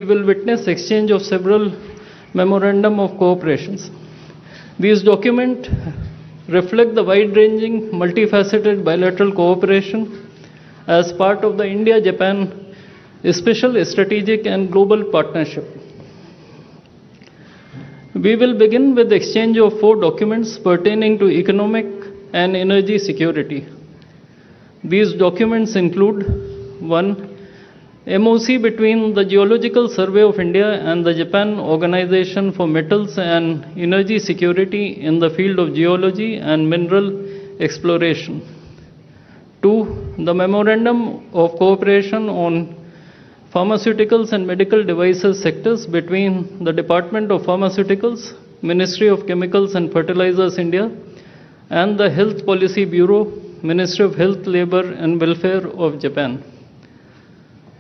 We will witness exchange of several memorandum of cooperations. These documents reflect the wide-ranging, multifaceted bilateral cooperation as part of the India-Japan Special Strategic and Global Partnership. We will begin with the exchange of 4 documents pertaining to economic and energy security. These documents include 1. MOC between the Geological Survey of India and the Japan Organization for Metals and Energy Security in the field of geology and mineral exploration. 2. The Memorandum of Cooperation on Pharmaceuticals and Medical Devices sectors between the Department of Pharmaceuticals, Ministry of Chemicals and Fertilizers India, and the Health Policy Bureau, Ministry of Health, Labour and Welfare of Japan.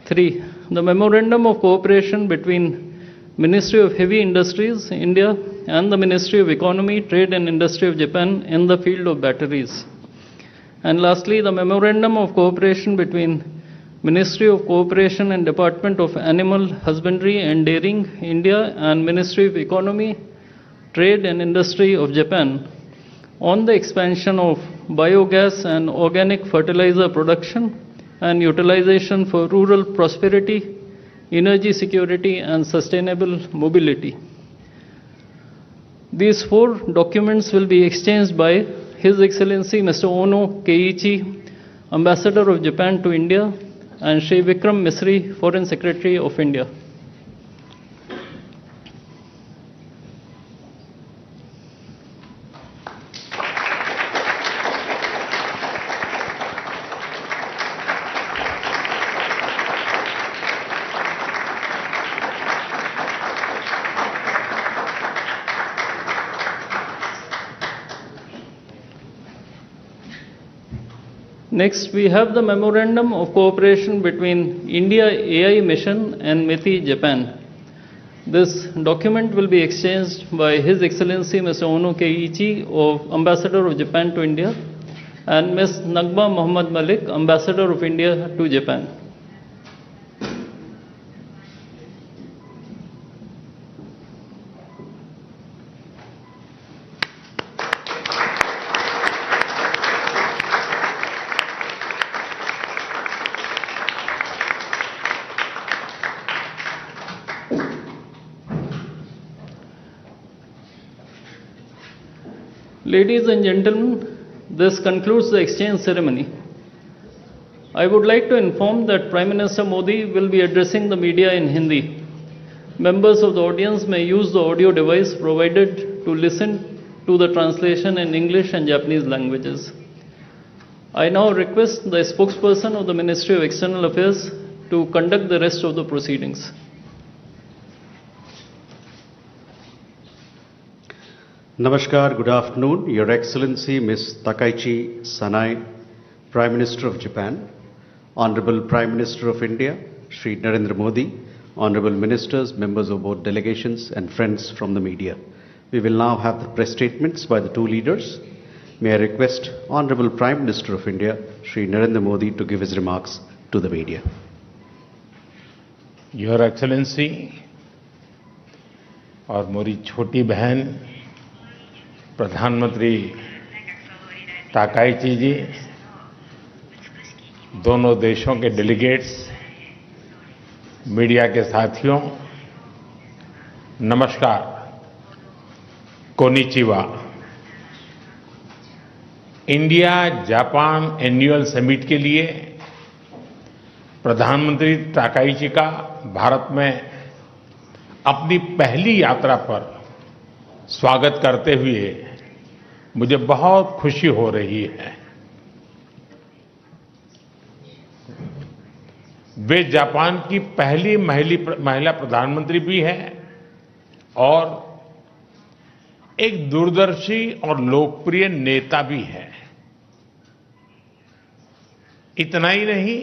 3. The Memorandum of Cooperation between Ministry of Heavy Industries, India, and the Ministry of Economy, Trade and Industry of Japan in the field of batteries. And lastly, the Memorandum of Cooperation between Ministry of Cooperation and Department of Animal Husbandry and Dairying, India, and Ministry of Economy, Trade and Industry of Japan on the expansion of biogas and organic fertilizer production and utilization for rural prosperity, energy security, and sustainable mobility. These 4 documents will be exchanged by His Excellency Mr. Ono Keiichi, Ambassador of Japan to India, and Shri Vikram Misri, Foreign Secretary of India. Next, we have the Memorandum of Cooperation between India AI Mission and METI, Japan. This document will be exchanged by His Excellency Mr. Ono Keiichi, Ambassador of Japan to India, and Ms. Nagma Muhammad Malik, Ambassador of India to Japan. Ladies and gentlemen, this concludes the exchange ceremony. I would like to inform that Prime Minister Modi will be addressing the media in Hindi. Members of the audience may use the audio device provided to listen to the translation in English and Japanese languages. I now request the spokesperson of the Ministry of External Affairs to conduct the rest of the proceedings. Namaskar, good afternoon. Your Excellency Ms. Takaichi Sanai, Prime Minister of Japan, Honorable Prime Minister of India, Shri Narendra Modi, Honorable Ministers, members of both delegations and friends from the media. We will now have the press statements by the 2 leaders. May I request Honorable Prime Minister of India, Shri Narendra Modi, to give his remarks to the media. Your Excellency और मेरी छोटी बहन प्रधानमंत्री Takaichi जी, दोनों देशों के delegates, media के साथियों, नमस्कार, konnichiwa. India Japan annual summit के लिए प्रधानमंत्री ताकाइची का भारत में अपनी पहली यात्रा पर स्वागत करते हुए मुझे बहुत खुशी हो रही है। वे जापान की पहली महिला प्रधानमंत्री भी हैं और एक दूरदर्शी और लोकप्रिय नेता भी हैं। इतना ही नहीं,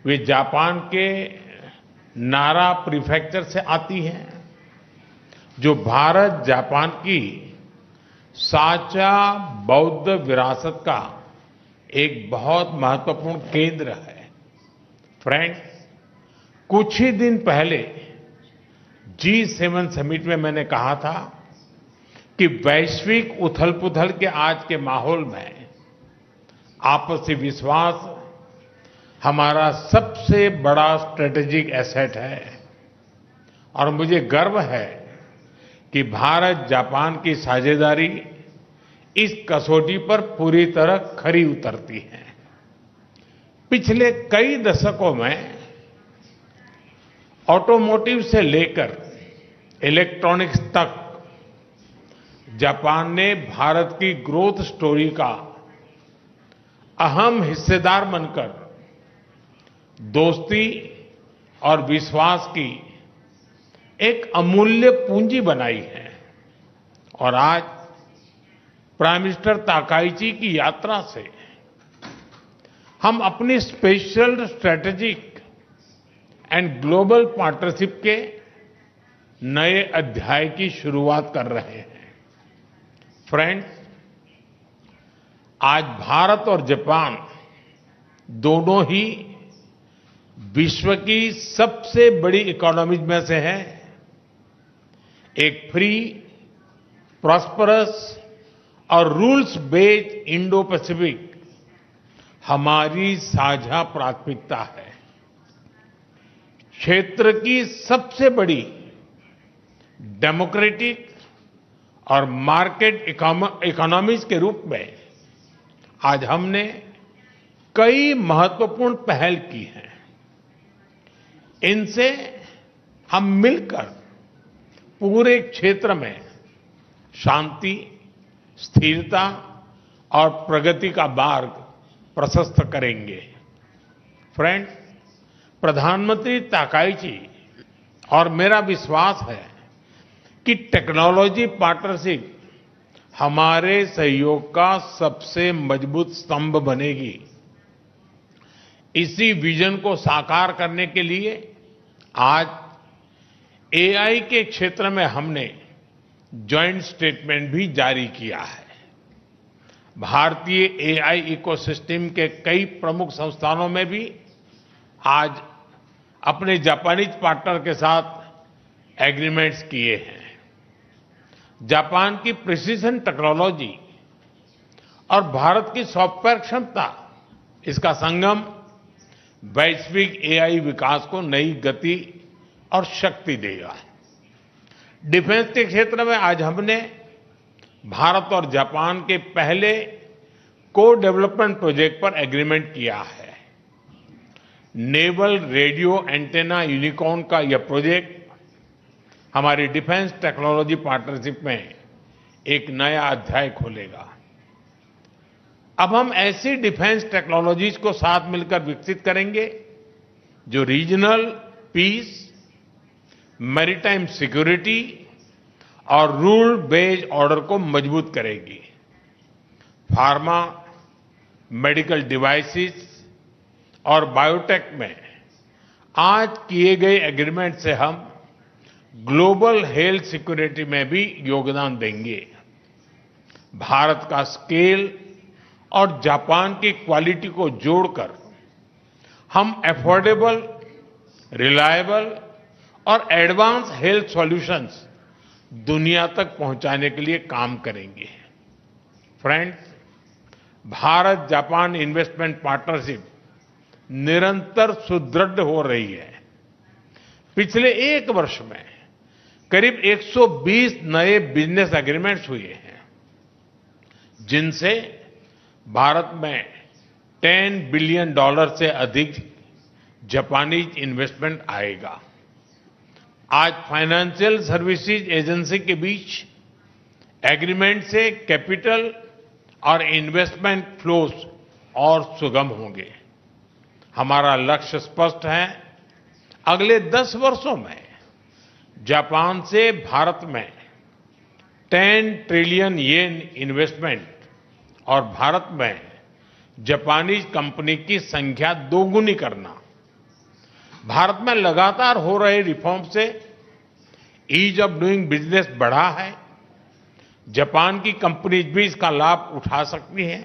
वे जापान के नारा प्रीफेक्चर से आती हैं, जो भारत जापान की साझा बौद्ध विरासत का एक बहुत महत्वपूर्ण केंद्र है। फ्रेंड्स, कुछ ही दिन पहले G7 समिट में मैंने कहा था कि वैश्विक उथल-पुथल के आज के माहौल में आपसी विश्वास हमारा सबसे बड़ा स्ट्रेटेजिक एसेट है और मुझे गर्व है कि भारत जापान की साझेदारी इस कसौटी पर पूरी तरह खरी उतरती है। पिछले कई दशकों में ऑटोमोटिव से लेकर इलेक्ट्रॉनिक्स तक जापान ने भारत की ग्रोथ स्टोरी का अहम हिस्सेदार बनकर दोस्ती और विश्वास की एक अमूल्य पूंजी बनाई है और आज प्राइम मिनिस्टर ताकाइची की यात्रा से हम अपनी special strategic and global partnership के नए अध्याय की शुरुआत कर रहे हैं। फ्रेंड्स, आज भारत और जापान दोनों ही विश्व की सबसे बड़ी इकोनॉमीज में से हैं। एक फ्री, प्रॉस्परस और रूल्स बेस्ड इंडो पैसिफिक हमारी साझा प्राथमिकता है। क्षेत्र की सबसे बड़ी डेमोक्रेटिक और मार्केट इकोनॉमीज के रूप में आज हमने कई महत्वपूर्ण पहल की हैं। इनसे हम मिलकर पूरे क्षेत्र में शांति, स्थिरता और प्रगति का मार्ग प्रशस्त करेंगे। फ्रेंड्स, प्रधानमंत्री ताकाइची और मेरा विश्वास है कि टेक्नोलॉजी पार्टनरशिप हमारे सहयोग का सबसे मजबूत स्तंभ बनेगी। इसी विजन को साकार करने के लिए आज एआई के क्षेत्र में हमने जॉइंट स्टेटमेंट भी जारी किया है। भारतीय एआई इकोसिस्टम के कई प्रमुख संस्थानों में भी आज अपने जापानीज पार्टनर के साथ एग्रीमेंट्स किए हैं। जापान की प्रिसिजन टेक्नोलॉजी और भारत की सॉफ्टवेयर क्षमता, इसका संगम वैश्विक एआई विकास को नई गति और शक्ति देगा। डिफेंस के क्षेत्र में आज हमने भारत और जापान के पहले को डेवलपमेंट प्रोजेक्ट पर एग्रीमेंट किया है। नेवल रेडियो एंटेना यूनिकॉर्न का यह प्रोजेक्ट हमारी डिफेंस टेक्नोलॉजी पार्टनरशिप में एक नया अध्याय खोलेगा। अब हम ऐसी डिफेंस टेक्नोलॉजीज को साथ मिलकर विकसित करेंगे जो रीजनल पीस, मैरीटाइम सिक्योरिटी और रूल बेस्ड ऑर्डर को मजबूत करेगी। फार्मा, मेडिकल डिवाइसेस और बायोटेक में आज किए गए एग्रीमेंट से हम ग्लोबल हेल्थ सिक्योरिटी में भी योगदान देंगे। भारत का स्केल और जापान की क्वालिटी को जोड़कर हम अफोर्डेबल, रिलायबल और एडवांस हेल्थ सॉल्यूशंस दुनिया तक पहुंचाने के लिए काम करेंगे। Friends, Bharat Japan investment partnership निरंतर सुदृढ़ हो रही है। पिछले एक वर्ष में करीब 120 नए बिजनेस एग्रीमेंट्स हुए हैं, जिनसे भारत में $10 बिलियन से अधिक जापानीज इन्वेस्टमेंट आएगा। आज फाइनेंशियल सर्विसेज एजेंसी के बीच एग्रीमेंट से कैपिटल और इन्वेस्टमेंट फ्लोज और सुगम होंगे। हमारा लक्ष्य स्पष्ट है। अगले 10 वर्षों में जापान से भारत में 10 ट्रिलियन येन इन्वेस्टमेंट और भारत में जापानीज कंपनी की संख्या दोगुनी करना। भारत में लगातार हो रहे रिफॉर्म से ईज ऑफ डूइंग बिजनेस बढ़ा है। जापान की कंपनीज भी इसका लाभ उठा सकती हैं।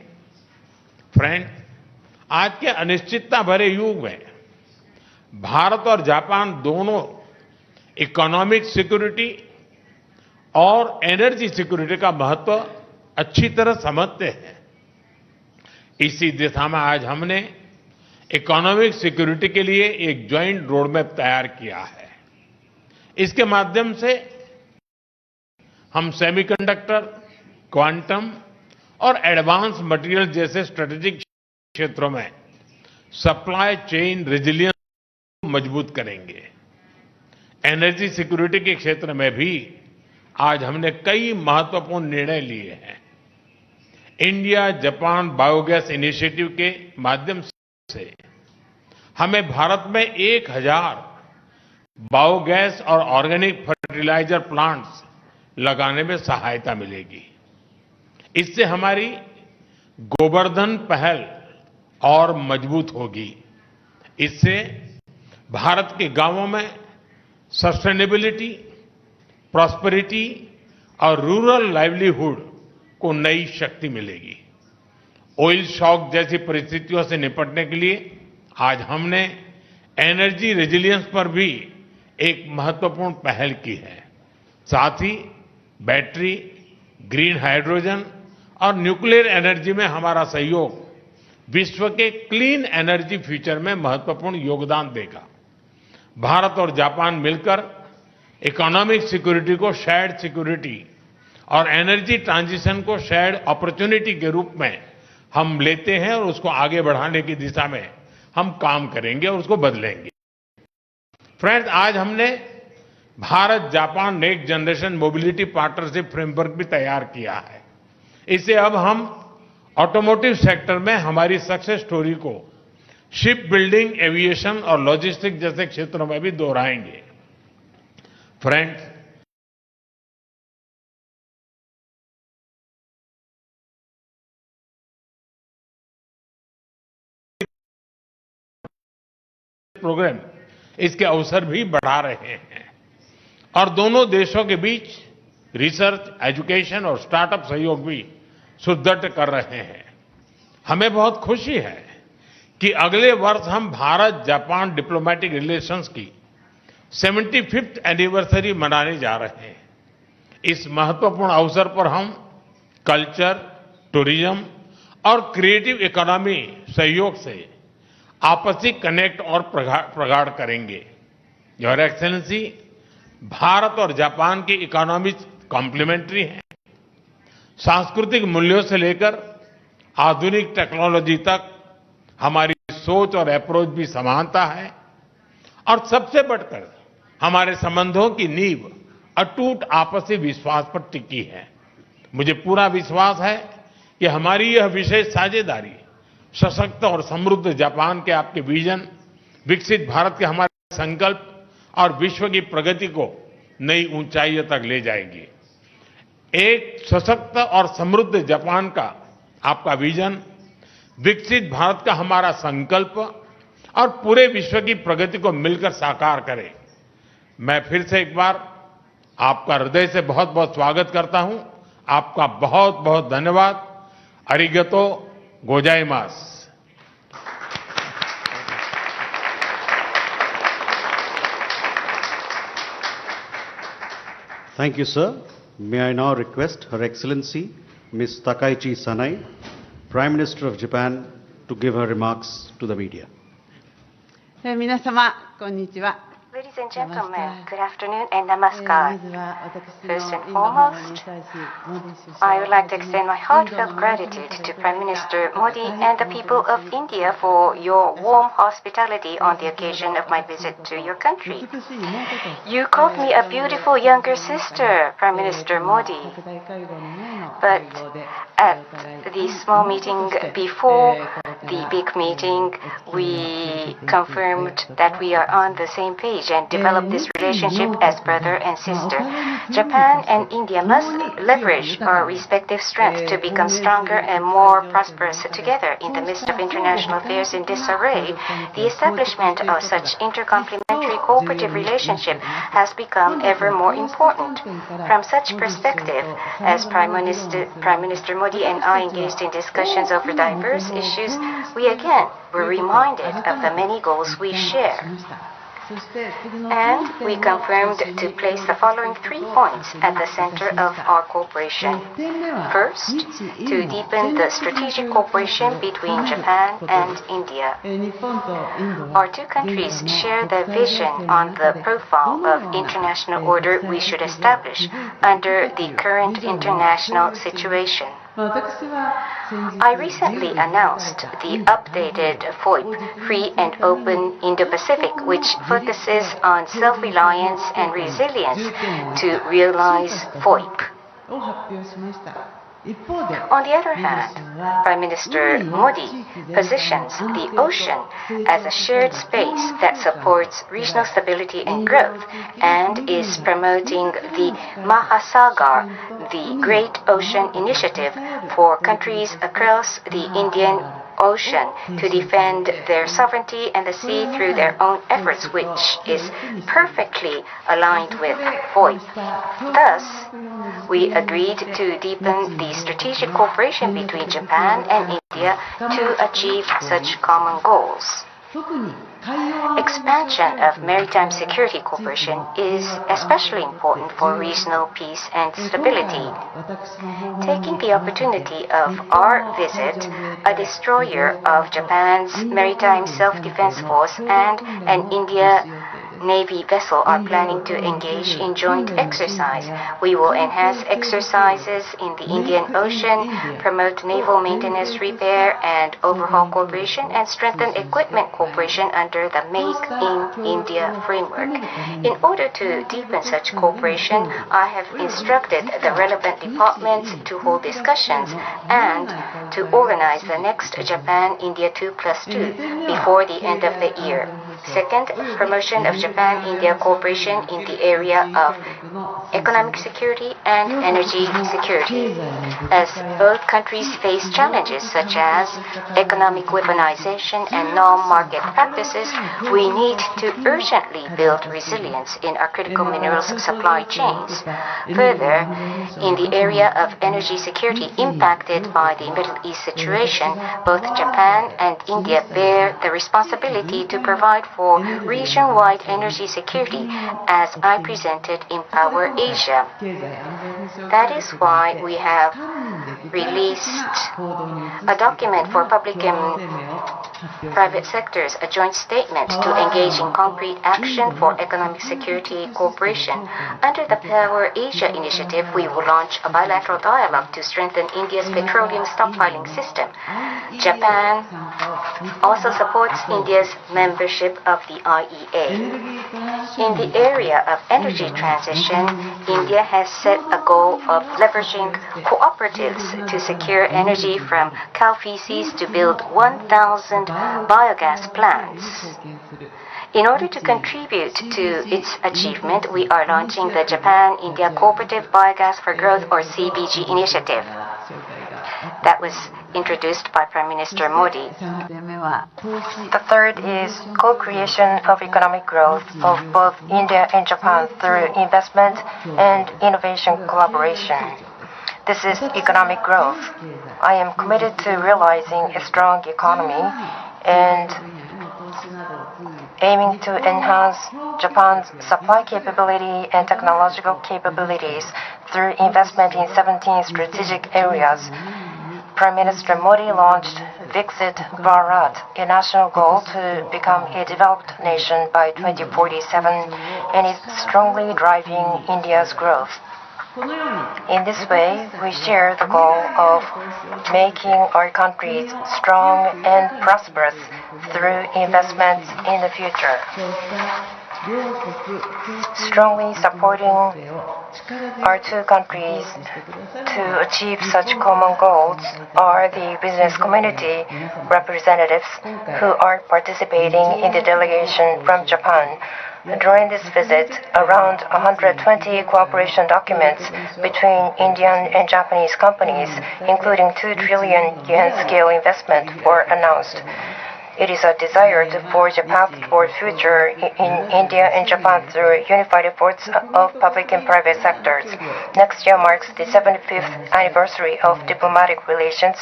फ्रेंड, आज के अनिश्चितता भरे युग में भारत और जापान दोनों इकोनॉमिक सिक्योरिटी और एनर्जी सिक्योरिटी का महत्व अच्छी तरह समझते हैं। इसी दिशा में आज हमने इकोनॉमिक सिक्योरिटी के लिए एक ज्वाइंट रोडमैप तैयार किया है। इसके माध्यम से हम सेमीकंडक्टर, क्वांटम और एडवांस मटेरियल जैसे स्ट्रेटेजिक क्षेत्रों में सप्लाई चेन रेजिलियंस को मजबूत करेंगे। एनर्जी सिक्योरिटी के क्षेत्र में भी आज हमने कई महत्वपूर्ण निर्णय लिए हैं। इंडिया जापान बायोगैस इनिशिएटिव के माध्यम से हमें भारत में 1000 बायोगैस और ऑर्गेनिक फर्टिलाइजर प्लांट्स लगाने में सहायता मिलेगी। इससे हमारी गोवर्धन पहल और मजबूत होगी। इससे भारत के गांवों में सस्टेनेबिलिटी, प्रॉस्पेरिटी और रूरल लाइवलीहुड को नई शक्ति मिलेगी। ऑयल शॉक जैसी परिस्थितियों से निपटने के लिए आज हमने एनर्जी रेजिलियंस पर भी एक महत्वपूर्ण पहल की है। साथ ही बैटरी, ग्रीन हाइड्रोजन और न्यूक्लियर एनर्जी में हमारा सहयोग विश्व के क्लीन एनर्जी फ्यूचर में महत्वपूर्ण योगदान देगा। भारत और जापान मिलकर इकोनॉमिक सिक्योरिटी को शेयर्ड सिक्योरिटी और एनर्जी ट्रांजिशन को शेयर्ड अपॉर्चुनिटी के रूप में हम लेते हैं और उसको आगे बढ़ाने की दिशा में हम काम करेंगे और उसको बदलेंगे। फ्रेंड्स, आज हमने Bharat Japan next generation mobility partnership framework भी तैयार किया है। इससे अब हम ऑटोमोटिव सेक्टर में हमारी सक्सेस स्टोरी को शिप बिल्डिंग, एविएशन और लॉजिस्टिक जैसे क्षेत्रों में भी दोहराएंगे। फ्रेंड्स, प्रोग्राम इसके अवसर भी बढ़ा रहे हैं और दोनों देशों के बीच रिसर्च, एजुकेशन और स्टार्टअप सहयोग भी सुदृढ़ कर रहे हैं। हमें बहुत खुशी है कि अगले वर्ष हम भारत जापान डिप्लोमेटिक रिलेशंस की 75th एनिवर्सरी मनाने जा रहे हैं। इस महत्वपूर्ण अवसर पर हम कल्चर, टूरिज्म और क्रिएटिव इकोनॉमी सहयोग से आपसी कनेक्ट और प्रगाढ़ करेंगे। योर एक्सेलेंसी, भारत और जापान की इकोनॉमी कॉम्प्लीमेंट्री है। सांस्कृतिक मूल्यों से लेकर आधुनिक टेक्नोलॉजी तक हमारी सोच और अप्रोच भी समानता है और सबसे बढ़कर हमारे संबंधों की नींव अटूट आपसी विश्वास पर टिकी है। मुझे पूरा विश्वास है कि हमारी यह विशेष साझेदारी सशक्त और समृद्ध जापान के आपके विजन, विकसित भारत के हमारे संकल्प और विश्व की प्रगति को नई ऊंचाइयों तक ले जाएगी। एक सशक्त और समृद्ध जापान का आपका विजन, विकसित भारत का हमारा संकल्प और पूरे विश्व की प्रगति को मिलकर साकार करे। मैं फिर से एक बार आपका हृदय से बहुत बहुत स्वागत करता हूं। आपका बहुत बहुत धन्यवाद। अरिगतो गोजाइमास। Thank you, sir. May I now request Her Excellency Ms. Takaichi Sanai, Prime Minister of Japan, to give her remarks to the media. 皆様、こんにちは。 Ladies and gentlemen, good afternoon and namaskar. First and foremost, I would like to extend my heartfelt gratitude to Prime Minister Modi and the people of India for your warm hospitality on the occasion of my visit to your country. You called me a beautiful younger sister, Prime Minister Modi. But at the small meeting before the big meeting, we confirmed that we are on the same page and and develop this relationship as brother and sister. Japan and India must leverage our respective strengths to become stronger and more prosperous together. In the midst of international affairs in disarray, the establishment of such intercomplementary cooperative relationship has become ever more important. From such perspective, as Prime Minister Modi and I engaged in discussions over diverse issues, we again were reminded of the many goals we share. And we confirmed to place the following 3 points at the center of our cooperation. First, to deepen the strategic cooperation between Japan and India. Our two countries share the vision on the profile of international order we should establish under the current international situation. I recently announced the updated FOIP, Free and Open Indo-Pacific, which focuses on self-reliance and resilience to realize FOIP. On the other hand, Prime Minister Modi positions the ocean as a shared space that supports regional stability and growth and is promoting the Mahasagar, the Great Ocean Initiative, for countries across the Indian Ocean to defend their sovereignty and the sea through their own efforts, which is perfectly aligned with FOIP. Thus, we agreed to deepen the strategic cooperation between Japan and India to achieve such common goals. Expansion of maritime security cooperation is especially important for regional peace and stability. Taking the opportunity of our visit, a destroyer of Japan's Maritime Self-Defense Force and an Indian Navy vessel are planning to engage in joint exercise. We will enhance exercises in the Indian Ocean, promote naval maintenance, repair, and overhaul cooperation, and strengthen equipment cooperation under the Make in India framework. In order to deepen such cooperation, I have instructed the relevant departments to hold discussions and to organize the next Japan-India 2+2 before the end of the year. Second, promotion of Japan-India cooperation in the area of economic security and energy security. As both countries face challenges such as economic weaponization and non-market practices, we need to urgently build resilience in our critical minerals supply chains. Further, in the area of energy security impacted by the Middle East situation, both Japan and India bear the responsibility to provide for region-wide energy security, as I presented in Power Asia. That is why we have released a document for public and private sectors, a joint statement to engage in concrete action for economic security cooperation. Under the Power Asia initiative, we will launch a bilateral dialogue to strengthen India's petroleum stockpiling system. Japan also supports India's membership of the IEA. In the area of energy transition, India has set a goal of leveraging cooperatives to secure energy from cow feces to build 1,000 biogas plants. In order to contribute to its achievement, we are launching the Japan-India Cooperative Biogas for Growth, or CBG initiative. That was introduced by Prime Minister Modi. The third is co-creation of economic growth of both India and Japan through investment and innovation collaboration. This is economic growth. I am committed to realizing a strong economy and aiming to enhance Japan's supply capability and technological capabilities through investment in 17 strategic areas. Prime Minister Modi launched Viksit Bharat, a national goal to become a developed nation by 2047, and is strongly driving India's growth. In this way, we share the goal of making our countries strong and prosperous through investments in the future. Strongly supporting our two countries to achieve such common goals are the business community representatives who are participating in the delegation from Japan. During this visit, around 120 cooperation documents between Indian and Japanese companies, including 2 trillion yen scale investment, were announced. It is a desire to forge a path toward future in India and Japan through unified efforts of public and private sectors. Next year marks the 75th anniversary of diplomatic relations,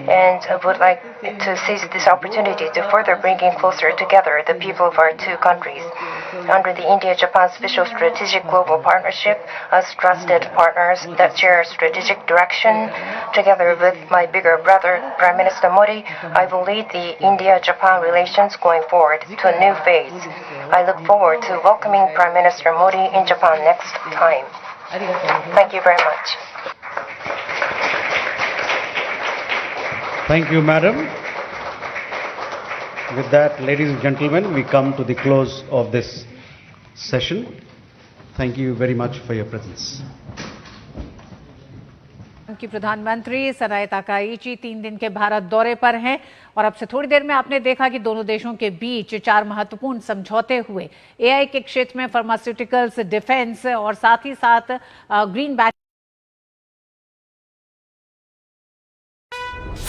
and I would like to seize this opportunity to further bring in closer together the people of our two countries. Under the India-Japan Special Strategic Global Partnership, as trusted partners that share strategic direction, together with my bigger brother, Prime Minister Modi, I will lead the India-Japan relations going forward to a new phase. I look forward to welcoming Prime Minister Modi in Japan next time. Thank you very much. Thank you, madam. With that, ladies and gentlemen, we come to the close of this session. Thank you very much for your presence. की प्रधानमंत्री Sanae Takaichi 3 दिन के भारत दौरे पर हैं और अब से थोड़ी देर में आपने देखा कि दोनों देशों के बीच 4 महत्वपूर्ण समझौते हुए एआई के क्षेत्र में, फार्मास्यूटिकल्स, डिफेंस और साथ ही साथ ग्रीन बैटरी।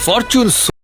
फॉर्च्यून